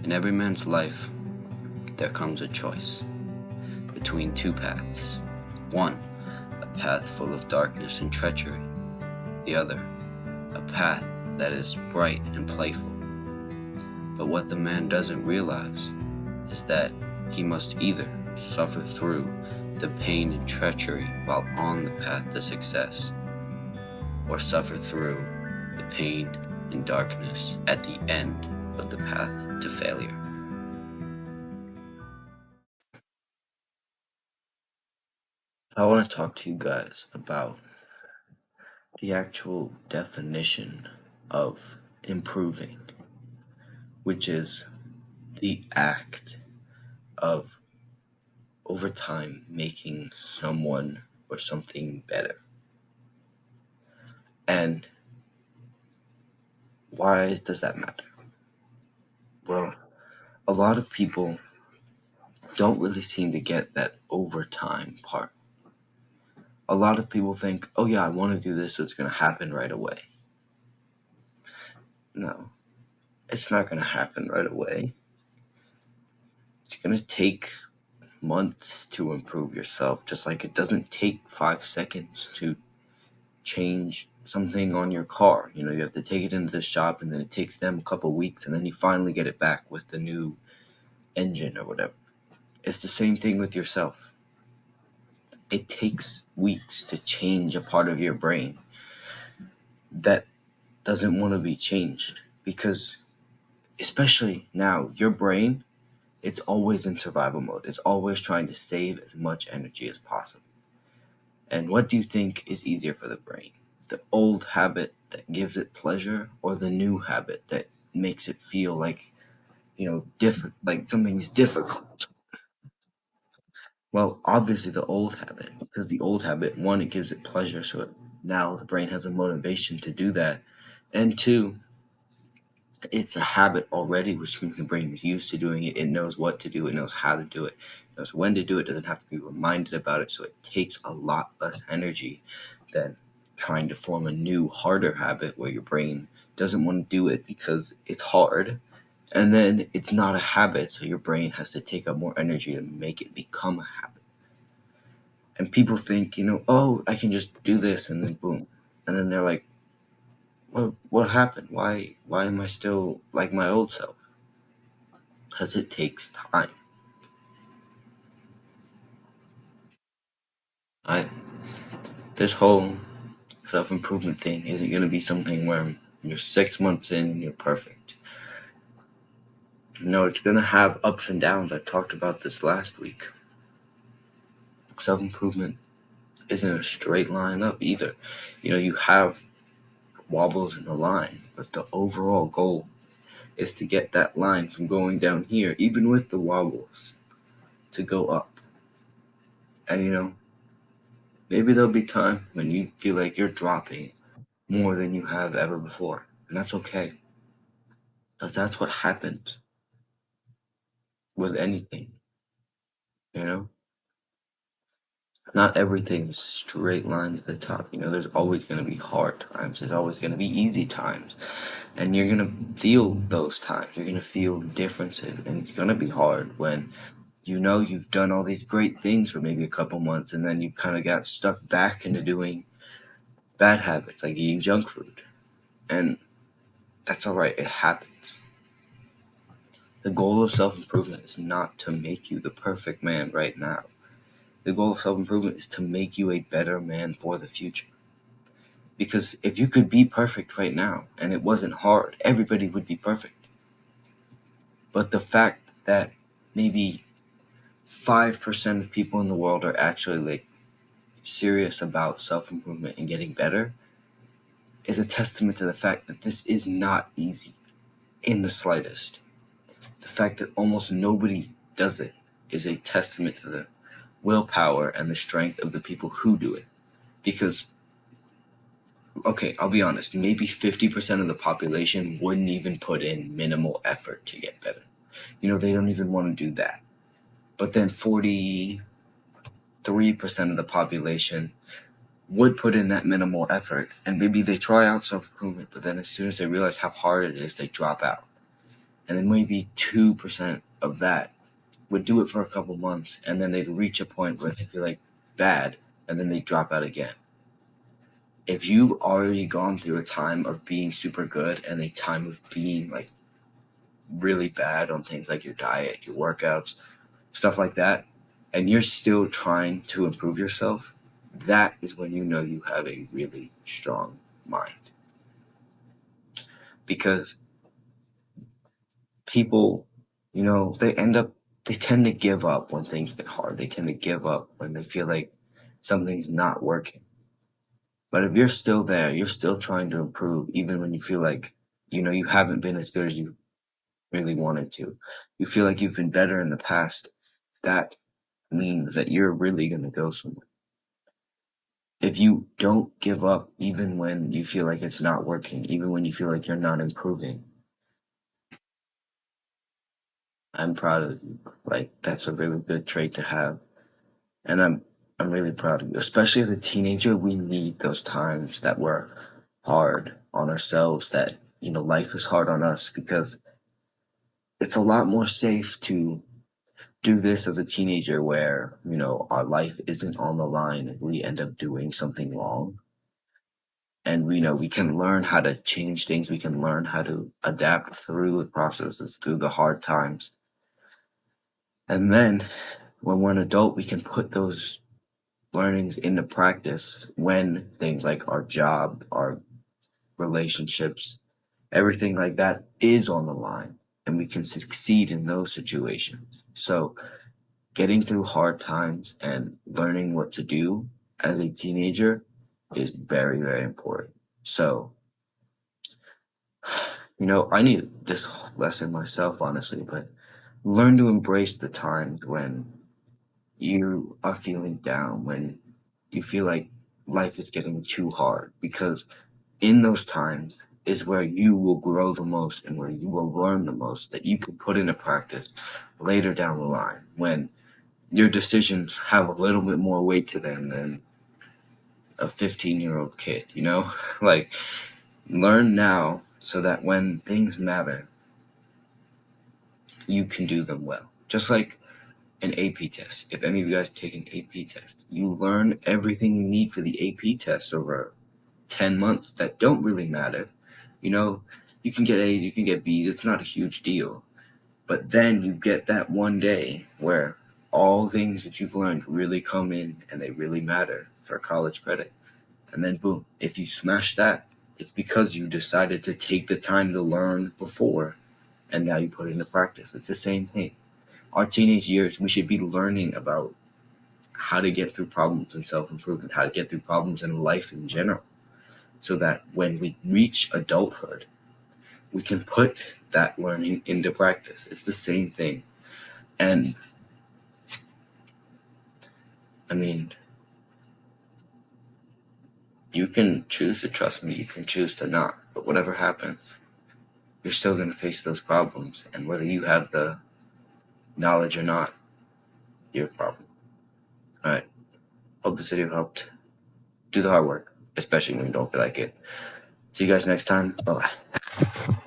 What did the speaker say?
In every man's life, there comes a choice between two paths. One, a path full of darkness and treachery. The other, a path that is bright and playful. But what the man doesn't realize is that he must either suffer through the pain and treachery while on the path to success, or suffer through the pain and darkness at the end of the path to failure. I want to talk to you guys about the actual definition of improving, which is the act of over time making someone or something better. And why does that matter? Well, a lot of people don't really seem to get that over time part. A lot of people think, oh yeah, I want to do this, so it's going to happen right away. No, it's not going to happen right away. It's going to take months to improve yourself, just like it doesn't take 5 seconds to change something on your car. You have to take it into the shop, and then it takes them a couple weeks, and then you finally get it back with the new engine or whatever. It's the same thing with yourself. It takes weeks to change a part of your brain that doesn't want to be changed, because especially now, your brain, it's always in survival mode. It's always trying to save as much energy as possible. And what do you think is easier for the brain? The old habit that gives it pleasure, or the new habit that makes it feel like, different, like something's difficult? Well, obviously the old habit, because the old habit, one, it gives it pleasure, so now the brain has a motivation to do that. And two, it's a habit already, which means the brain is used to doing it. It knows what to do. It knows how to do it. It knows when to do it. It doesn't have to be reminded about it. So it takes a lot less energy than trying to form a new, harder habit where your brain doesn't want to do it because it's hard. And then it's not a habit, so your brain has to take up more energy to make it become a habit. And people think, oh, I can just do this, and then boom. And then they're like, well, what happened? Why am I still like my old self? Because it takes time. This whole self-improvement thing isn't going to be something where you're 6 months in and you're perfect. No, it's going to have ups and downs. I talked about this last week. Self-improvement isn't a straight line up either. You have wobbles in the line, but the overall goal is to get that line from going down here, even with the wobbles, to go up. And maybe there'll be time when you feel like you're dropping more than you have ever before, and that's okay, because that's what happens with anything. you know Not everything is straight line to the top. There's always going to be hard times, there's always going to be easy times, and you're going to feel those times. You're going to feel the differences, and it's going to be hard when you've done all these great things for maybe a couple months, and then you kind of got stuck back into doing bad habits like eating junk food. And that's all right, it happens. The goal of self-improvement is not to make you the perfect man right now. The goal of self-improvement is to make you a better man for the future. Because if you could be perfect right now and it wasn't hard, everybody would be perfect. But the fact that maybe 5% of people in the world are actually serious about self-improvement and getting better is a testament to the fact that this is not easy in the slightest. The fact that almost nobody does it is a testament to the willpower and the strength of the people who do it. Because, okay, I'll be honest, maybe 50% of the population wouldn't even put in minimal effort to get better. They don't even want to do that. But then 43% of the population would put in that minimal effort, and maybe they try out self-improvement, but then as soon as they realize how hard it is, they drop out. and then maybe 2% of that would do it for a couple months, and then they'd reach a point where they feel like bad, and then they drop out again. If you've already gone through a time of being super good and a time of being like really bad on things like your diet, your workouts, stuff like that, and you're still trying to improve yourself, that is when you know you have a really strong mind. Because people, they tend to give up when things get hard. They tend to give up when they feel like something's not working. But if you're still there, you're still trying to improve, even when you feel like, you haven't been as good as you really wanted to. You feel like you've been better in the past. That means that you're really going to go somewhere. If you don't give up, even when you feel like it's not working, even when you feel like you're not improving, I'm proud of you. Like, that's a really good trait to have. And I'm really proud of you. Especially as a teenager, we need those times that we're hard on ourselves, that, life is hard on us, because it's a lot more safe to do this as a teenager where, our life isn't on the line and we end up doing something wrong. And we can learn how to change things. We can learn how to adapt through the processes, through the hard times. And then when we're an adult, we can put those learnings into practice when things like our job, our relationships, everything like that is on the line, and we can succeed in those situations. So getting through hard times and learning what to do as a teenager is very, very important. So, I need this lesson myself, honestly, but learn to embrace the times when you are feeling down, when you feel like life is getting too hard, because in those times is where you will grow the most and where you will learn the most that you can put into practice later down the line when your decisions have a little bit more weight to them than a 15-year-old kid, like, learn now so that when things matter, you can do them well. Just like an AP test. If any of you guys take an AP test, you learn everything you need for the AP test over 10 months that don't really matter. You know, you can get A, you can get B, it's not a huge deal. But then you get that one day where all things that you've learned really come in and they really matter for college credit. And then boom, if you smash that, it's because you decided to take the time to learn before and now you put it into practice. It's the same thing. Our teenage years, we should be learning about how to get through problems in self-improvement, how to get through problems in life in general, so that when we reach adulthood, we can put that learning into practice. It's the same thing. And I mean, you can choose to trust me, you can choose to not, but whatever happens, you're still going to face those problems. And whether you have the knowledge or not, your problem. All right. Hope this video helped. Do the hard work, especially when you don't feel like it. See you guys next time. Bye-bye.